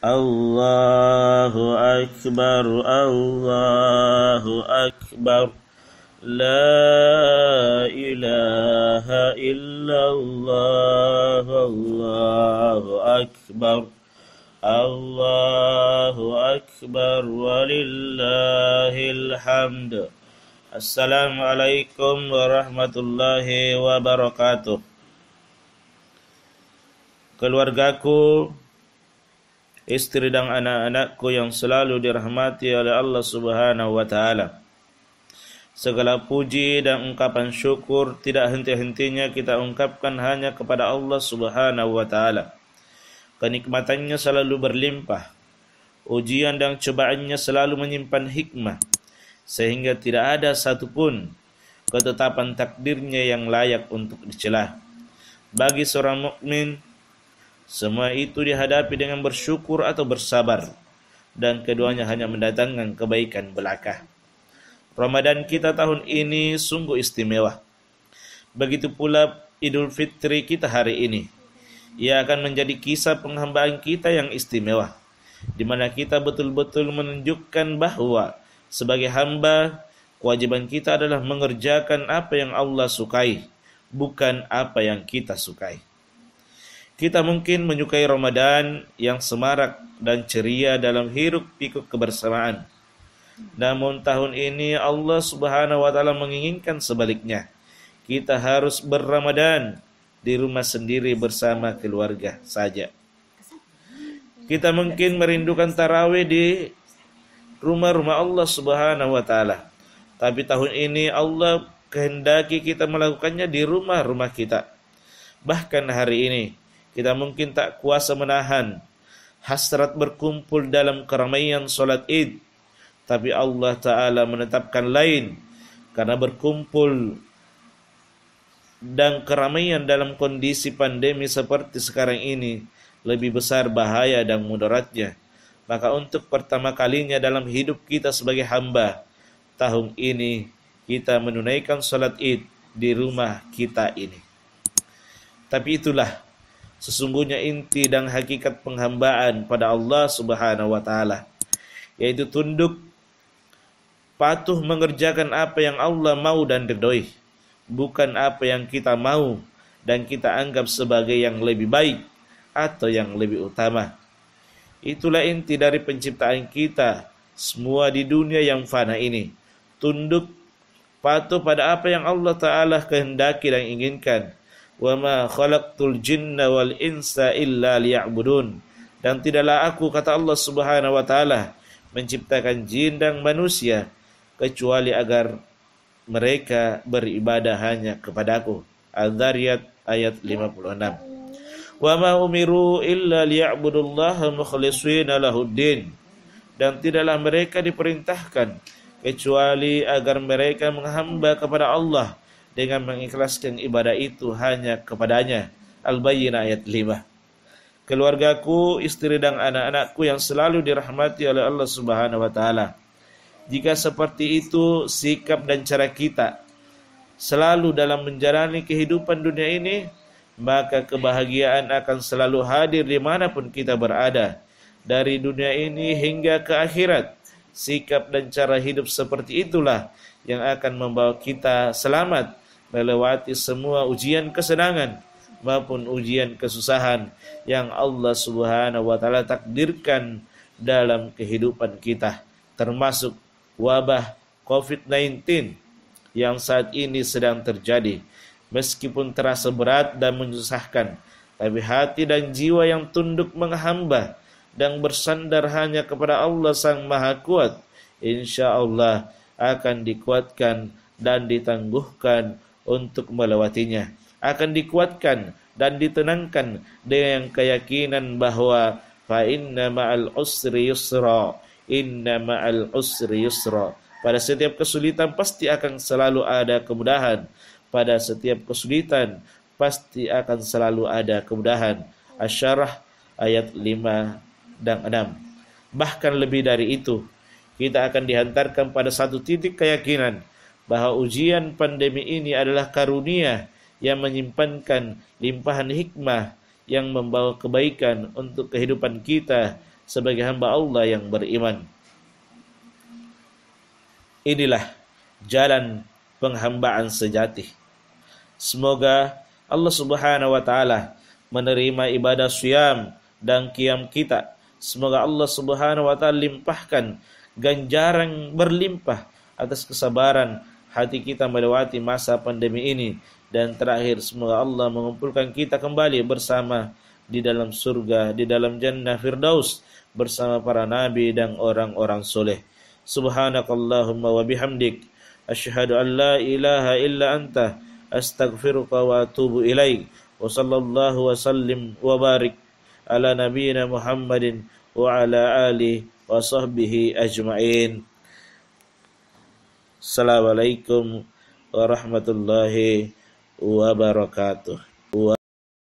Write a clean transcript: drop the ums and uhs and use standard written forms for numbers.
Allahu Akbar, Allahu Akbar. La ilaha illallah, Allahu Akbar. Allahu Akbar walillahil hamd. Assalamualaikum warahmatullahi wabarakatuh. Keluargaku, istri dan anak-anakku yang selalu dirahmati oleh Allah Subhanahu wa taala. Segala puji dan ungkapan syukur tidak henti-hentinya kita ungkapkan hanya kepada Allah Subhanahu wa taala. Kenikmatannya selalu berlimpah. Ujian dan cobaannya selalu menyimpan hikmah, sehingga tidak ada satupun ketetapan takdirnya yang layak untuk dicelah. Bagi seorang mukmin, semua itu dihadapi dengan bersyukur atau bersabar, dan keduanya hanya mendatangkan kebaikan belaka. Ramadan kita tahun ini sungguh istimewa. Begitu pula Idul Fitri kita hari ini. Ia akan menjadi kisah penghambaan kita yang istimewa, di mana kita betul-betul menunjukkan bahwa sebagai hamba, kewajiban kita adalah mengerjakan apa yang Allah sukai, bukan apa yang kita sukai. Kita mungkin menyukai Ramadan yang semarak dan ceria dalam hiruk pikuk kebersamaan. Namun tahun ini Allah Subhanahu wa taala menginginkan sebaliknya. Kita harus berRamadan di rumah sendiri bersama keluarga saja. Kita mungkin merindukan tarawih di rumah-rumah Allah Subhanahu wa taala. Tapi tahun ini Allah kehendaki kita melakukannya di rumah-rumah kita. Bahkan hari ini kita mungkin tak kuasa menahan hasrat berkumpul dalam keramaian salat Id. Tapi Allah Ta'ala menetapkan lain, karena berkumpul dan keramaian dalam kondisi pandemi seperti sekarang ini lebih besar bahaya dan mudaratnya. Maka untuk pertama kalinya dalam hidup kita sebagai hamba, tahun ini kita menunaikan salat Id di rumah kita ini. Tapi itulah sesungguhnya inti dan hakikat penghambaan pada Allah Subhanahu wa taala, yaitu tunduk, patuh mengerjakan apa yang Allah mau dan ridhoi, bukan apa yang kita mau dan kita anggap sebagai yang lebih baik atau yang lebih utama. Itulah inti dari penciptaan kita semua di dunia yang fana ini. Tunduk, patuh pada apa yang Allah Ta'ala kehendaki dan inginkan. Wa ma khalaqtul jinna wal insa illa liya'budun. Dan tidaklah aku, kata Allah Subhanahu wa taala, menciptakan jin dan manusia kecuali agar mereka beribadah hanya kepadaku. Al-Dhariyat ayat 56. Wa ma umiru illa liya'budullaha mukhlishina lahuddin. Dan tidaklah mereka diperintahkan kecuali agar mereka menghamba kepada Allah dengan mengikhlaskan ibadah itu hanya kepadanya. Al-Bayyinah ayat 5. Keluargaku, istri dan anak-anakku yang selalu dirahmati oleh Allah Subhanahu wa taala. Jika seperti itu sikap dan cara kita selalu dalam menjalani kehidupan dunia ini, maka kebahagiaan akan selalu hadir dimanapun kita berada, dari dunia ini hingga ke akhirat. Sikap dan cara hidup seperti itulah yang akan membawa kita selamat melewati semua ujian kesenangan maupun ujian kesusahan yang Allah Subhanahu wa taala takdirkan dalam kehidupan kita, termasuk wabah COVID-19 yang saat ini sedang terjadi. Meskipun terasa berat dan menyusahkan, tapi hati dan jiwa yang tunduk menghamba dan bersandar hanya kepada Allah Sang Maha Kuat, insya Allah akan dikuatkan dan ditangguhkan untuk melewatinya. Akan dikuatkan dan ditenangkan dengan keyakinan bahwa fa inna ma'al usri yusra, inna ma'al usri yusra. Pada setiap kesulitan pasti akan selalu ada kemudahan. Pada setiap kesulitan pasti akan selalu ada kemudahan. Asy-Syarah ayat 5 dan 6. Bahkan lebih dari itu, kita akan dihantarkan pada satu titik keyakinan bahwa ujian pandemi ini adalah karunia yang menyimpankan limpahan hikmah yang membawa kebaikan untuk kehidupan kita sebagai hamba Allah yang beriman. Inilah jalan penghambaan sejati. Semoga Allah Subhanahu wa taala menerima ibadah syam dan qiyam kita. Semoga Allah Subhanahu wa taala limpahkan ganjaran berlimpah atas kesabaran hati kita melewati masa pandemi ini. Dan terakhir, semoga Allah mengumpulkan kita kembali bersama di dalam surga, di dalam jannah firdaus bersama para nabi dan orang-orang soleh. Subhanakallahumma wa bihamdik, asyhadu an la ilaha illa anta, astaghfiruka wa atubu ilaik. Wa sallallahu wa sallim wa barik ala nabiyyina Muhammadin wa ala alihi wa sahbihi ajma'in. Assalamualaikum warahmatullahi wabarakatuh.